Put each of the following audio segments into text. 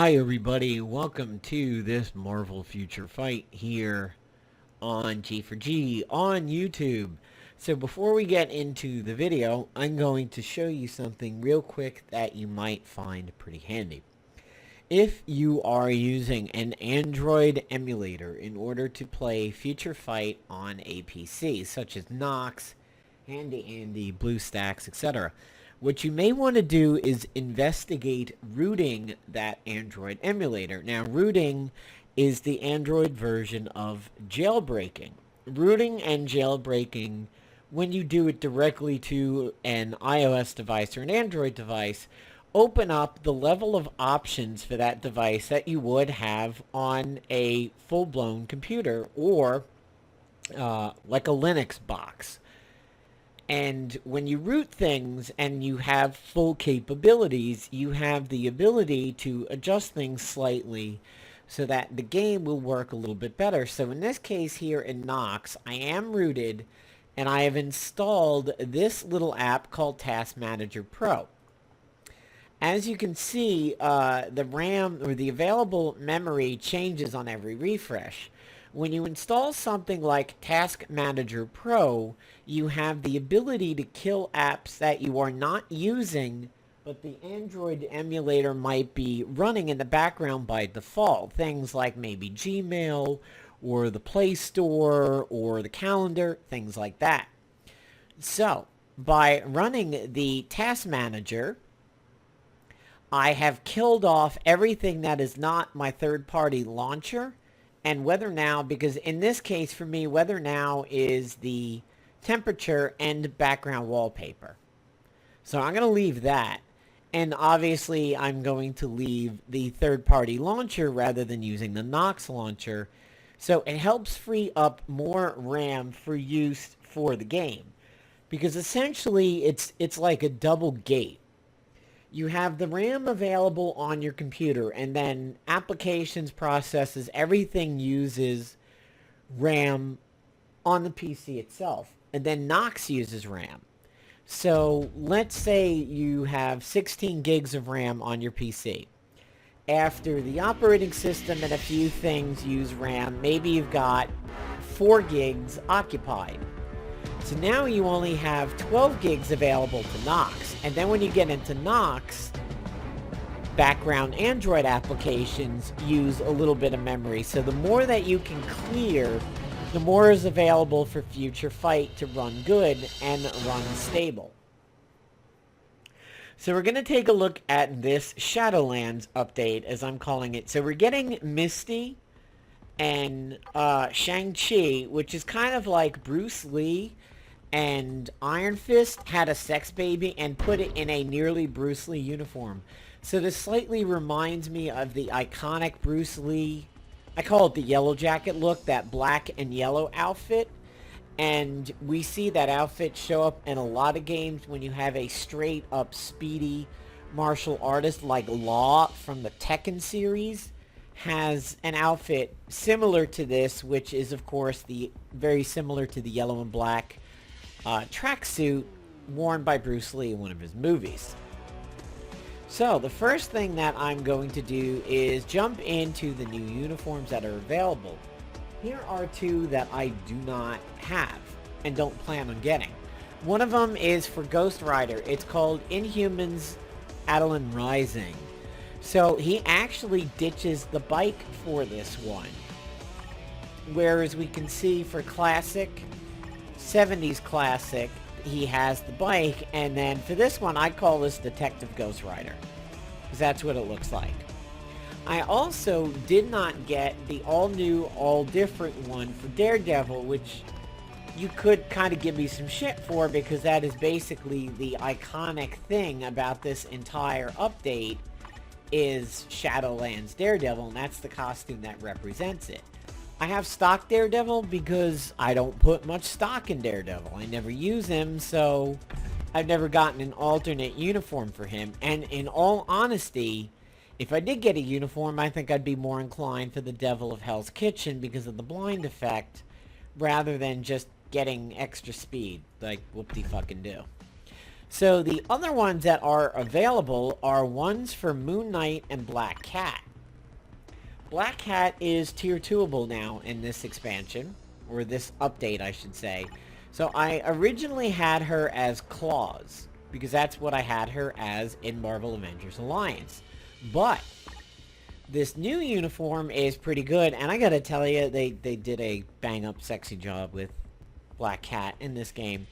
Hi everybody, welcome to this Marvel Future Fight here on G4G on YouTube. So before we get into the video, I'm going to show you something real quick that you might find pretty handy. If you are using an Android emulator in order to play Future Fight on a PC, such as Nox, Handy Andy, BlueStacks, etc., what you may want to do is investigate rooting that Android emulator. Now, rooting is the Android version of jailbreaking. Rooting and jailbreaking, when you do it directly to an iOS device or an Android device, open up the level of options for that device that you would have on a full-blown computer or like a Linux box. And when you root things and you have full capabilities, you have the ability to adjust things slightly so that the game will work a little bit better. So in this case here in Nox, I am rooted and I have installed this little app called Task Manager Pro. As you can see, the RAM or the available memory changes on every refresh. When you install something like Task Manager Pro, you have the ability to kill apps that you are not using, but the Android emulator might be running in the background by default. Things like maybe Gmail, or the Play Store, or the calendar, things like that. So, by running the Task Manager, I have killed off everything that is not my third-party launcher. And Weather Now, because in this case for me, Weather Now is the temperature and background wallpaper. So I'm going to leave that. And obviously I'm going to leave the third-party launcher rather than using the Nox launcher. So it helps free up more RAM for use for the game. Because essentially it's like a double gate. You have the RAM available on your computer, and then applications, processes, everything uses RAM on the PC itself. And then Nox uses RAM. So let's say you have 16 gigs of RAM on your PC. After the operating system and a few things use RAM, maybe you've got 4 gigs occupied. So now you only have 12 gigs available to Nox. And then when you get into Nox, background Android applications use a little bit of memory. So the more that you can clear, the more is available for Future Fight to run good and run stable. So we're going to take a look at this Shadowlands update, as I'm calling it. So we're getting Misty and Shang-Chi, which is kind of like Bruce Lee and Iron Fist had a sex baby and put it in a nearly Bruce Lee uniform. So this slightly reminds me of the iconic Bruce Lee, I call it the yellow jacket look, that black and yellow outfit. And we see that outfit show up in a lot of games when you have a straight up speedy martial artist like Law from the Tekken series has an outfit similar to this, which is of course the very similar to the yellow and black tracksuit worn by Bruce Lee in one of his movies. So the first thing that I'm going to do is jump into the new uniforms that are available. Here are 2 that I do not have and don't plan on getting. One of them is for Ghost Rider. It's called Inhumans Attilan Rising. So he actually ditches the bike for this one. Whereas we can see for classic, 70s classic, he has the bike. And then for this one, I call this Detective Ghost Rider, because that's what it looks like. I also did not get the all-new, all-different one for Daredevil, which you could kind of give me some shit for, because that is basically the iconic thing about this entire update is Shadowlands Daredevil, and that's the costume that represents it. I have stock Daredevil because I don't put much stock in Daredevil. I never use him, so I've never gotten an alternate uniform for him. And in all honesty, if I did get a uniform, I think I'd be more inclined for the Devil of Hell's Kitchen because of the blind effect, rather than just getting extra speed, like whoop-de-fucking-do. So the other ones that are available are ones for Moon Knight and Black Cat. Black Cat is tier 2able now in this expansion, or this update I should say. So I originally had her as Claws, because that's what I had her as in Marvel Avengers Alliance. But this new uniform is pretty good, and I gotta tell you, they did a bang-up sexy job with Black Cat in this game.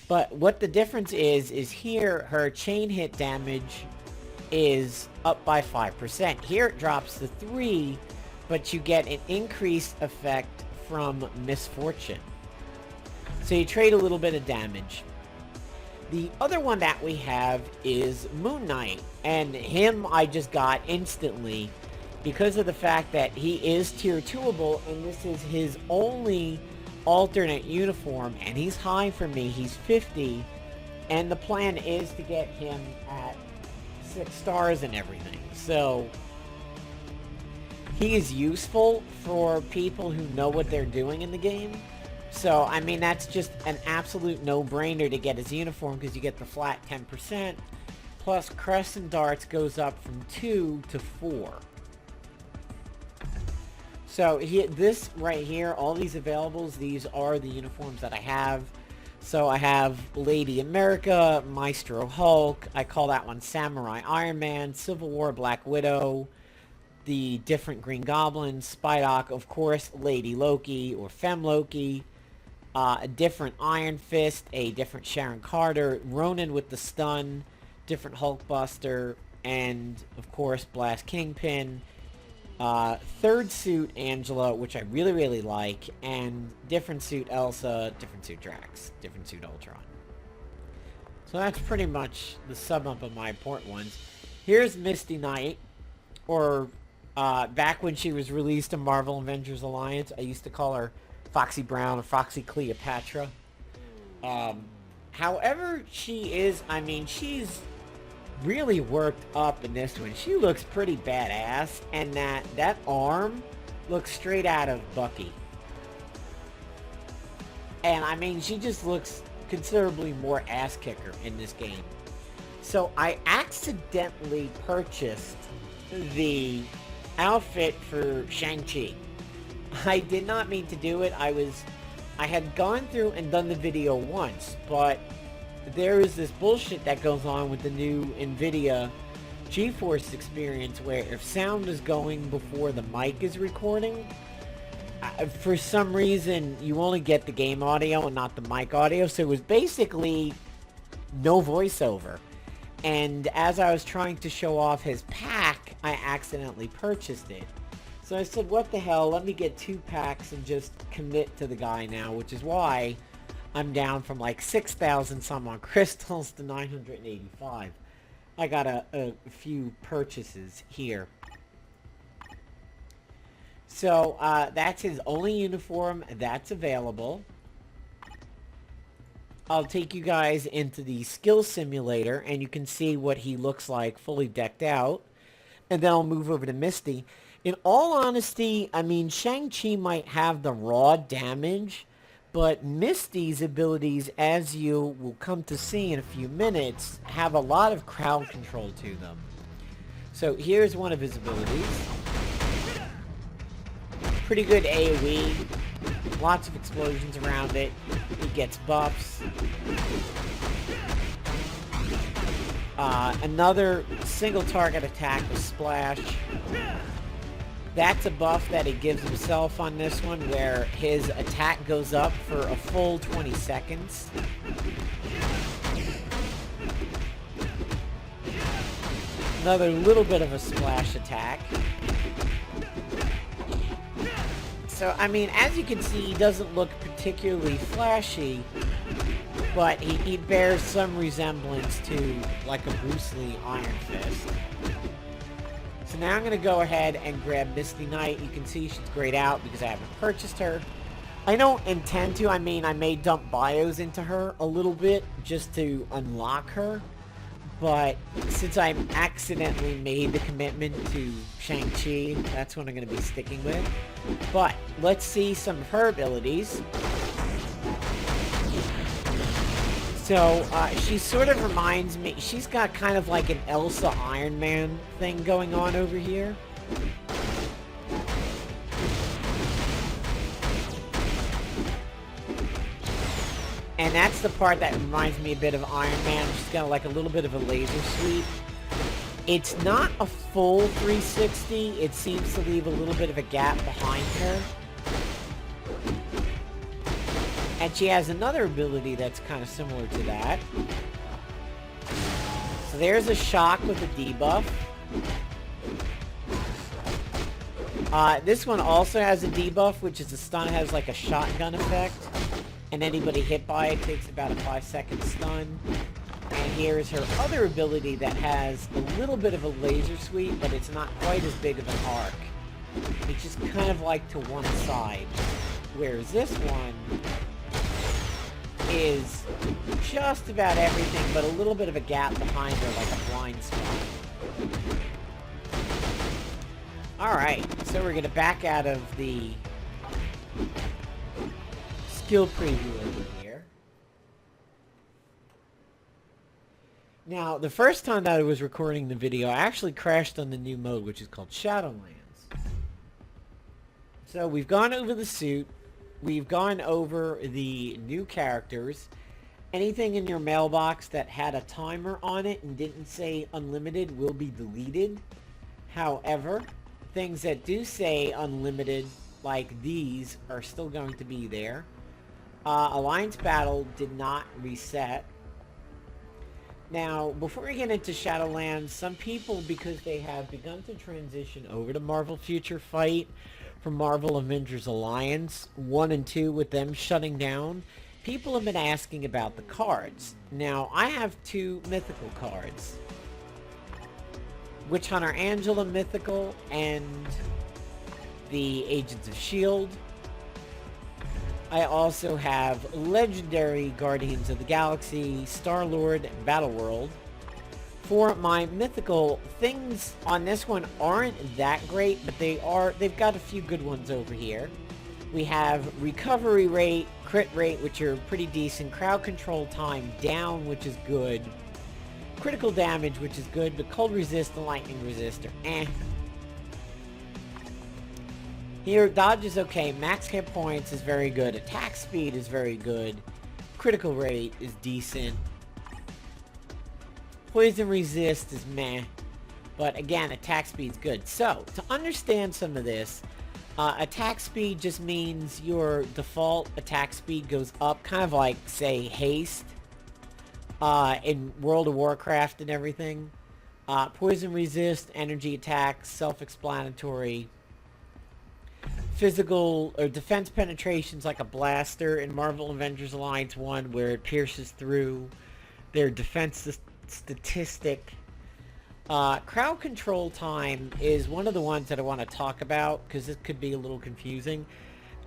But what the difference is here her chain hit damage is up by 5%. Here it drops to 3, but you get an increased effect from Misfortune. So you trade a little bit of damage. The other one that we have is Moon Knight, and him I just got instantly because of the fact that he is tier 2able, and this is his only alternate uniform, and he's high for me. He's 50, and the plan is to get him at 6 stars and everything. So he is useful for people who know what they're doing in the game. So, I mean, that's just an absolute no-brainer to get his uniform, because you get the flat 10%, plus Crescent Darts goes up from 2 to 4. So, this right here, all these availables, these are the uniforms that I have. So, I have Lady America, Maestro Hulk, I call that one Samurai Iron Man, Civil War Black Widow, the different Green Goblins, Spydock, of course, Lady Loki, or Femme Loki, a different Iron Fist, a different Sharon Carter, Ronan with the stun, different Hulkbuster, and of course Blast Kingpin, third suit Angela, which I really like, and different suit Elsa, different suit Drax, different suit Ultron. So that's pretty much the sum up of my important ones. Here's Misty Knight, or back when she was released in Marvel Avengers Alliance, I used to call her Foxy Brown or Foxy Cleopatra. However she is, I mean, she's really worked up in this one. She looks pretty badass, and that arm looks straight out of Bucky. And I mean, she just looks considerably more ass kicker in this game. So I accidentally purchased the outfit for Shang-Chi. I did not mean to do it. I had gone through and done the video once, but there is this bullshit that goes on with the new NVIDIA GeForce experience where if sound is going before the mic is recording, for some reason you only get the game audio and not the mic audio, so it was basically no voiceover. And as I was trying to show off his pack, I accidentally purchased it. So I said, what the hell, let me get 2 packs and just commit to the guy now, which is why I'm down from like 6,000 some on crystals to 985. I got a few purchases here. So that's his only uniform that's available. I'll take you guys into the skill simulator and you can see what he looks like fully decked out. And then I'll move over to Misty. In all honesty, I mean, Shang-Chi might have the raw damage, but Misty's abilities, as you will come to see in a few minutes, have a lot of crowd control to them. So here's one of his abilities. Pretty good AoE. Lots of explosions around it. He gets buffs. Another single target attack with Splash. That's a buff that he gives himself on this one, where his attack goes up for a full 20 seconds. Another little bit of a splash attack. So, I mean, as you can see, he doesn't look particularly flashy, but he bears some resemblance to, like, a Bruce Lee Iron Fist. So now I'm going to go ahead and grab Misty Knight. You can see she's grayed out because I haven't purchased her. I don't intend to. I mean, I may dump bios into her a little bit just to unlock her. But since I accidentally made the commitment to Shang-Chi, that's what I'm going to be sticking with. But let's see some of her abilities. So, she sort of reminds me, she's got kind of like an Elsa Iron Man thing going on over here. And that's the part that reminds me a bit of Iron Man. She's got like a little bit of a laser sweep. It's not a full 360. It seems to leave a little bit of a gap behind her. And she has another ability that's kind of similar to that. So there's a shock with a debuff. This one also has a debuff, which is the stun has like a shotgun effect. And anybody hit by it takes about a 5-second stun. And here's her other ability that has a little bit of a laser sweep, but it's not quite as big of an arc. It's just kind of like to one side. Whereas this one is just about everything, but a little bit of a gap behind her, like a blind spot. Alright, so we're going to back out of the skill preview over here. Now, the first time that I was recording the video, I actually crashed on the new mode, which is called Shadowlands. So we've gone over the suit. We've gone over the new characters. Anything in your mailbox that had a timer on it and didn't say unlimited will be deleted. However, things that do say unlimited, like these, are still going to be there. Alliance Battle did not reset. Now, before we get into Shadowlands, some people, because they have begun to transition over to Marvel Future Fight from Marvel Avengers Alliance 1 and 2 with them shutting down, people have been asking about the cards. Now, I have 2 Mythical cards. Witch Hunter Angela Mythical and the Agents of S.H.I.E.L.D. I also have Legendary Guardians of the Galaxy, Star-Lord, and Battleworld. For my Mythical, things on this one aren't that great, but they've got a few good ones over here. We have Recovery Rate, Crit Rate, which are pretty decent, Crowd Control Time down, which is good, Critical Damage, which is good, but Cold Resist and Lightning Resist are eh. Here, Dodge is okay, Max Hit Points is very good, Attack Speed is very good, Critical Rate is decent, Poison Resist is meh, but again, Attack Speed's good. So, to understand some of this, Attack Speed just means your default attack speed goes up, kind of like, say, Haste, in World of Warcraft and everything. Poison Resist, Energy Attack, self-explanatory. Physical or defense penetrations like a blaster in Marvel Avengers Alliance 1, where it pierces through their defense statistic. Crowd control time is one of the ones that I want to talk about because this could be a little confusing.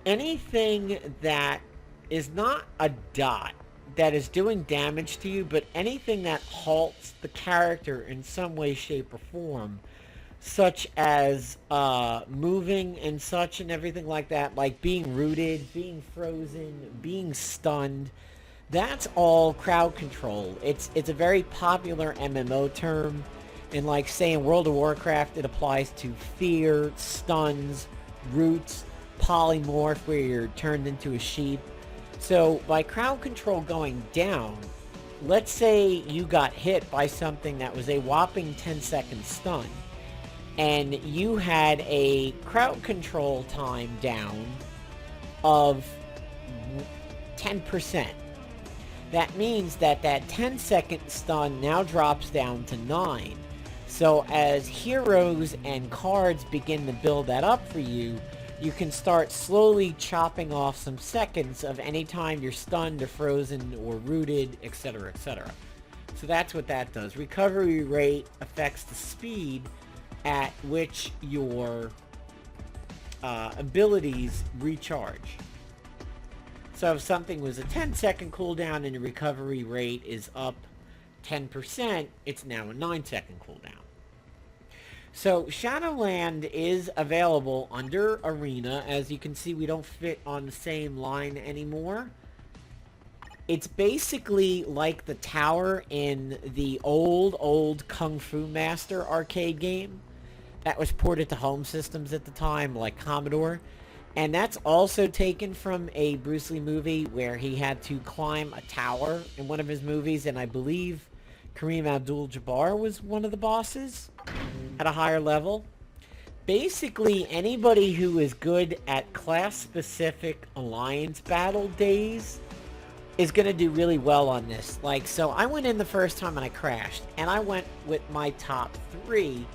Anything that is not a dot that is doing damage to you, but anything that halts the character in some way, shape, or form, such as moving and such and everything like that, like being rooted, being frozen, being stunned, that's all crowd control. It's a very popular MMO term, and like say in World of Warcraft, it applies to fear, stuns, roots, polymorph, where you're turned into a sheep. So by crowd control going down, let's say you got hit by something that was a whopping 10-second stun, and you had a crowd control time down of 10%. That means that 10-second stun now drops down to 9. So as heroes and cards begin to build that up for you, you can start slowly chopping off some seconds of any time you're stunned or frozen or rooted, etc., etc. So that's what that does. Recovery rate affects the speed at which your abilities recharge. So if something was a 10-second cooldown and the recovery rate is up 10%, it's now a 9-second cooldown. So Shadowland is available under Arena. As you can see, we don't fit on the same line anymore. It's basically like the tower in the old Kung Fu Master arcade game that was ported to home systems at the time, like Commodore. And that's also taken from a Bruce Lee movie where he had to climb a tower in one of his movies, and I believe Kareem Abdul-Jabbar was one of the bosses at a higher level. Basically, anybody who is good at class-specific alliance battle days is going to do really well on this. Like, so I went in the first time and I crashed, and I went with my top 3,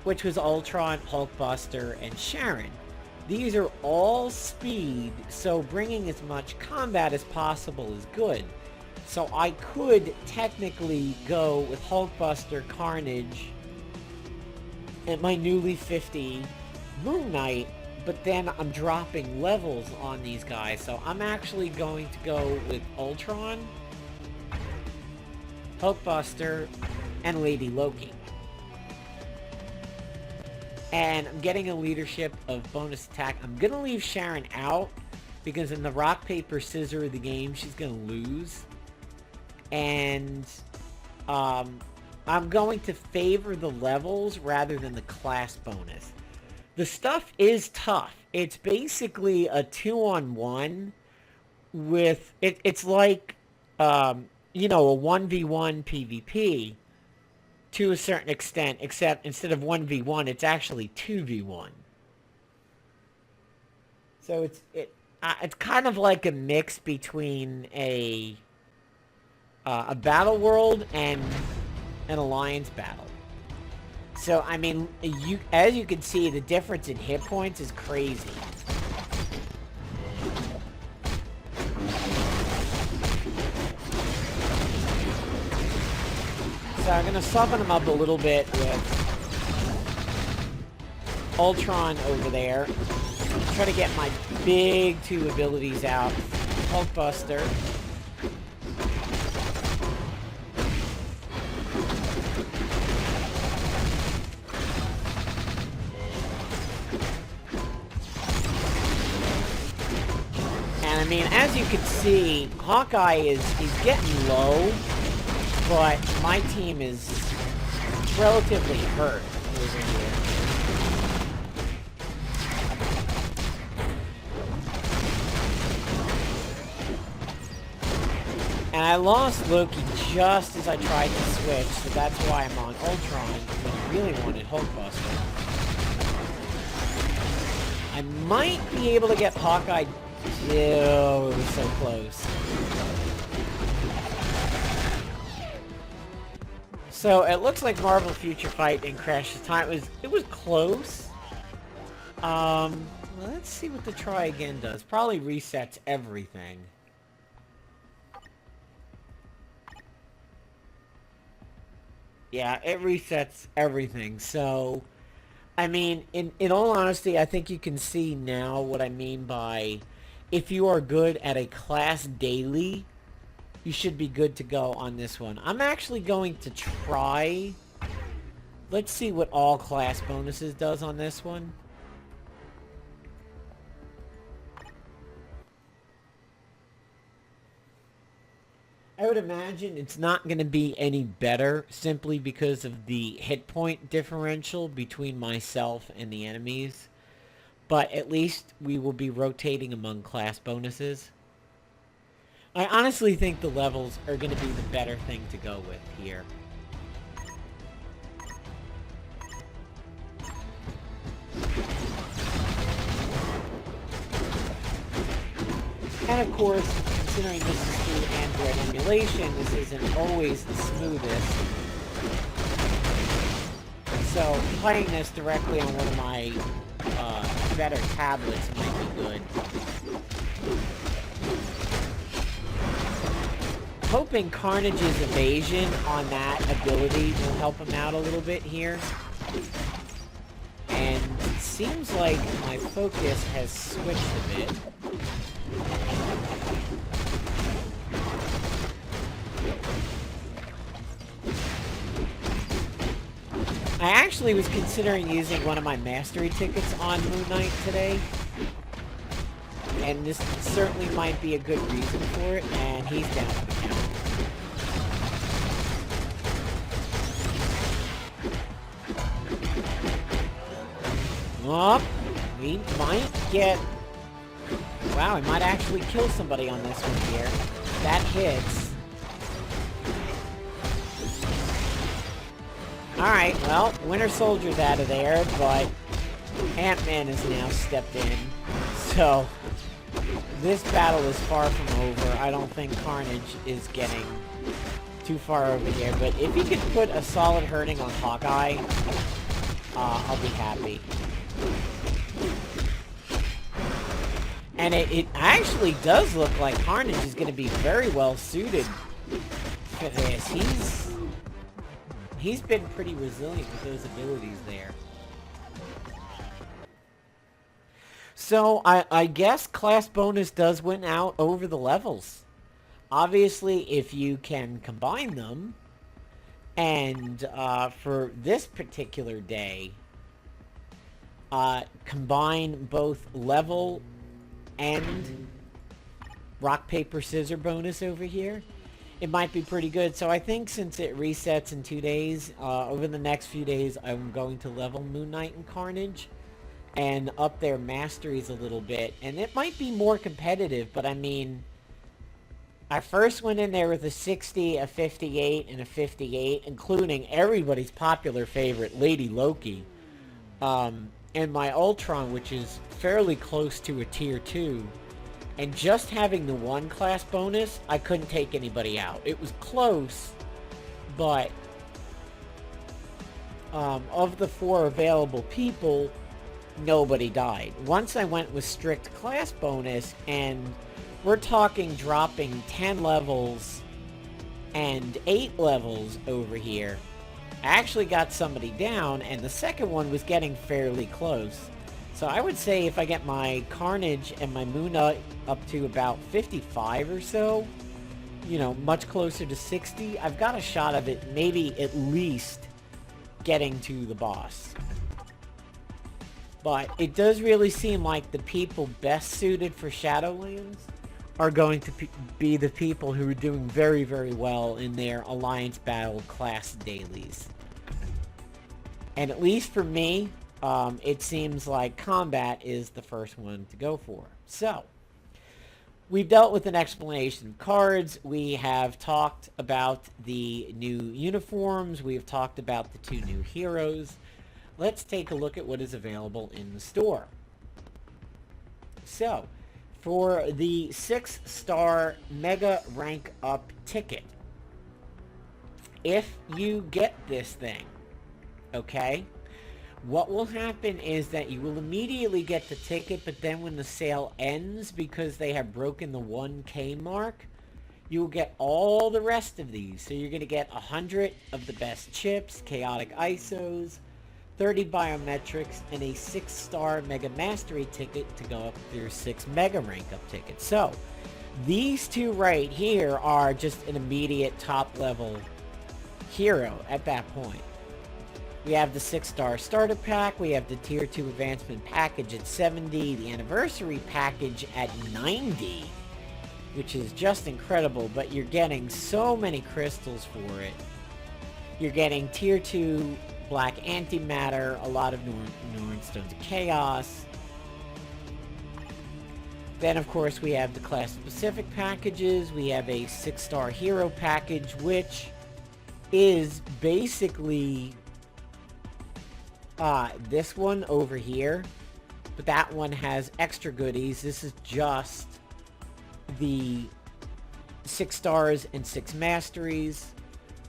which was Ultron, Hulkbuster, and Sharon. These are all speed, so bringing as much combat as possible is good. So I could technically go with Hulkbuster, Carnage, and my newly 50 Moon Knight, but then I'm dropping levels on these guys. So I'm actually going to go with Ultron, Hulkbuster, and Lady Loki. And I'm getting a leadership of bonus attack. I'm going to leave Sharon out because in the rock, paper, scissors of the game, she's going to lose. And I'm going to favor the levels rather than the class bonus. The stuff is tough. It's basically a 2-on-1 with... It's like, you know, a 1v1 PvP. To a certain extent, except instead of 1v1, it's actually 2v1. So it's kind of like a mix between a battle world and an alliance battle. So I mean, as you can see, the difference in hit points is crazy. So I'm going to soften him up a little bit with Ultron over there. Try to get my big 2 abilities out. Hulkbuster. And I mean, as you can see, Hawkeye is getting low. But my team is relatively hurt over here. And I lost Loki just as I tried to switch, so that's why I'm on Ultron, but I really wanted Hulkbuster. I might be able to get Hawkeye. Oh, it was so close. So it looks like Marvel Future Fight and Crash's time. It was close. Let's see what the try again does. Probably resets everything. Yeah, it resets everything. So, I mean, in all honesty, I think you can see now what I mean by if you are good at a class daily, you should be good to go on this one. I'm actually going to try... Let's see what all class bonuses does on this one. I would imagine it's not going to be any better simply because of the hit point differential between myself and the enemies. But at least we will be rotating among class bonuses. I honestly think the levels are going to be the better thing to go with here. And of course, considering this is through Android emulation, this isn't always the smoothest. So playing this directly on one of my better tablets might be good. Hoping Carnage's evasion on that ability will help him out a little bit here. And it seems like my focus has switched a bit. I actually was considering using one of my mastery tickets on Moon Knight today. And this certainly might be a good reason for it, and he's down for the count. Oh, We might get... Wow, we might actually kill somebody on this one here. That hits. Alright, well, Winter Soldier's out of there, but Ant-Man has now stepped in. So, this battle is far from over. I don't think Carnage is getting too far over here, but if he could put a solid hurting on Hawkeye, I'll be happy. And it actually does look like Carnage is going to be very well suited for this. He's been pretty resilient with those abilities there. So I guess class bonus does win out over the levels. Obviously, if you can combine them, and for this particular day, combine both level and rock, paper, scissors bonus over here, it might be pretty good. So I think since it resets in 2 days, over the next few days, I'm going to level Moon Knight and Carnage and up their masteries a little bit. And it might be more competitive, but I mean, I first went in there with a 60, a 58, and a 58, including everybody's popular favorite, Lady Loki. And my Ultron, which is fairly close to a tier 2. And just having the 1 class bonus, I couldn't take anybody out. It was close, but of the 4 available people, nobody died. Once I went with strict class bonus, and we're talking dropping 10 levels and 8 levels over here, I actually got somebody down, and the second one was getting fairly close. So I would say if I get my Carnage and my Moon Knight up to about 55 or so, you know, much closer to 60, I've got a shot of it maybe at least getting to the boss. But it does really seem like the people best suited for Shadowlands are going to be the people who are doing very, very well in their Alliance Battle class dailies. And at least for me, it seems like combat is the first one to go for. So, we've dealt with an explanation of cards. We have talked about the new uniforms. We have talked about the 2 new heroes. Let's take a look at what is available in the store. So, for the 6-star Mega Rank Up ticket, if you get this thing, okay, what will happen is that you will immediately get the ticket, but then when the sale ends, because they have broken the 1K mark, you will get all the rest of these. So you're going to get 100 of the best chips, chaotic ISOs, 30 biometrics, and a 6-star Mega Mastery ticket to go up with your 6 Mega Rank Up tickets. So, these 2 right here are just an immediate top-level hero at that point. We have the 6-star Starter Pack, we have the Tier 2 Advancement Package at 70, the Anniversary Package at 90, which is just incredible, but you're getting so many crystals for it. You're getting Tier 2 Black Antimatter, a lot of Norn Stones of Chaos. Then, of course, we have the class-specific packages. We have a 6-star Hero Package, which is basically this one over here. But that one has extra goodies. This is just the 6 stars and 6 masteries.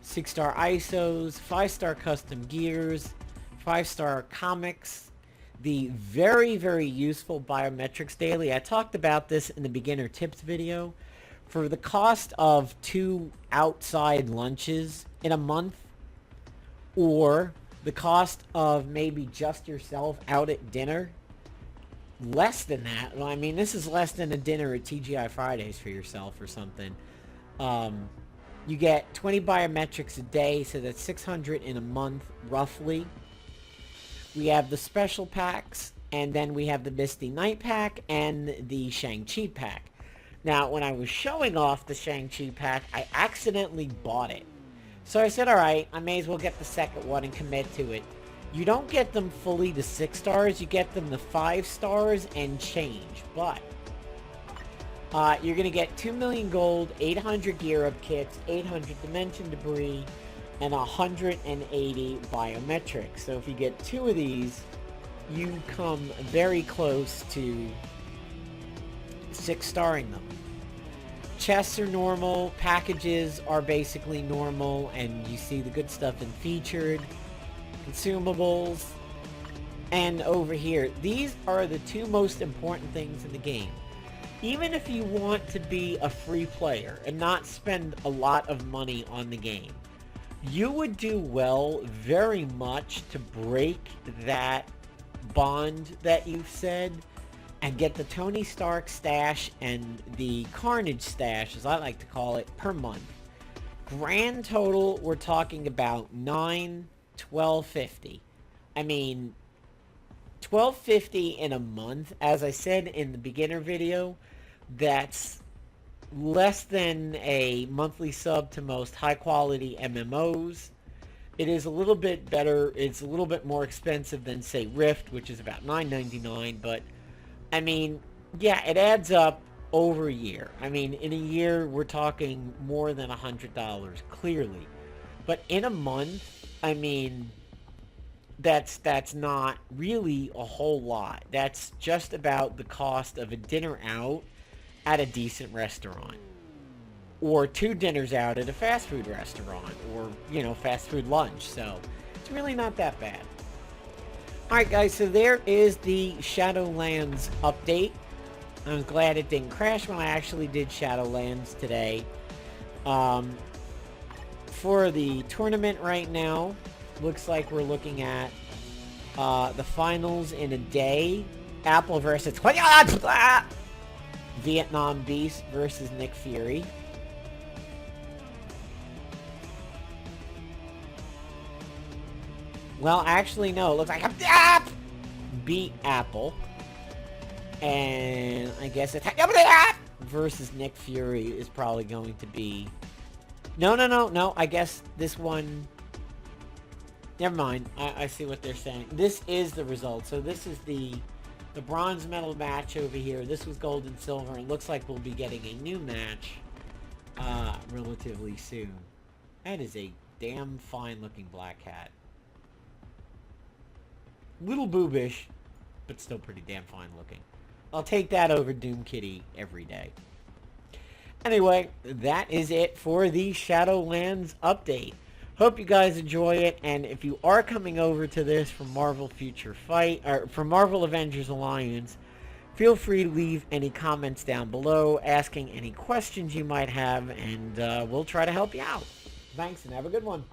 6-star ISOs, 5-star custom gears, 5-star comics, the very, very useful biometrics daily. I talked about this in the beginner tips video. For the cost of 2 outside lunches in a month, or the cost of maybe just yourself out at dinner, less than that. Well, I mean, this is less than a dinner at TGI Fridays for yourself or something. You get 20 biometrics a day, so that's 600 in a month, roughly. We have the special packs, and then we have the Misty Night pack and the Shang-Chi pack. Now, when I was showing off the Shang-Chi pack, I accidentally bought it. So I said, alright, I may as well get the second one and commit to it. You don't get them fully to 6 stars, you get them to 5 stars and change. But you're going to get 2 million gold, 800 gear up kits, 800 dimension debris, and 180 biometrics. So if you get 2 of these, you come very close to 6 starring them. Chests are normal, packages are basically normal, and you see the good stuff in featured, consumables, and over here. These are the 2 most important things in the game. Even if you want to be a free player and not spend a lot of money on the game, you would do well very much to break that bond that you've said and get the Tony Stark stash and the Carnage stash, as I like to call it, per month. Grand total, we're talking about $12.50. I mean, $12.50 in a month, as I said in the beginner video, that's less than a monthly sub to most high quality MMOs. It is a little bit better, it's a little bit more expensive than, say, Rift, which is about $9.99, but I mean, yeah, it adds up over a year. I mean, in a year, we're talking more than $100, clearly. But in a month, I mean, that's not really a whole lot. That's just about the cost of a dinner out at a decent restaurant. Or 2 dinners out at a fast food restaurant. Or, you know, fast food lunch. So, it's really not that bad. Alright guys, so there is the Shadowlands update. I was glad it didn't crash when I actually did Shadowlands today. For the tournament right now, looks like we're looking at the finals in a day. Apple versus Vietnam Beast versus Nick Fury. Well, actually, no. It looks like beat Apple. And I guess it's versus Nick Fury is probably going to be... No. I guess this one... Never mind. I see what they're saying. This is the result. So this is the bronze medal match over here. This was gold and silver. It looks like we'll be getting a new match relatively soon. That is a damn fine-looking black cat. Little boobish, but still pretty damn fine looking. I'll take that over Doom Kitty every day. Anyway, that is it for the Shadowlands update. Hope you guys enjoy it, and if you are coming over to this from Marvel Future Fight, or from Marvel Avengers Alliance, feel free to leave any comments down below, asking any questions you might have, and we'll try to help you out. Thanks, and have a good one.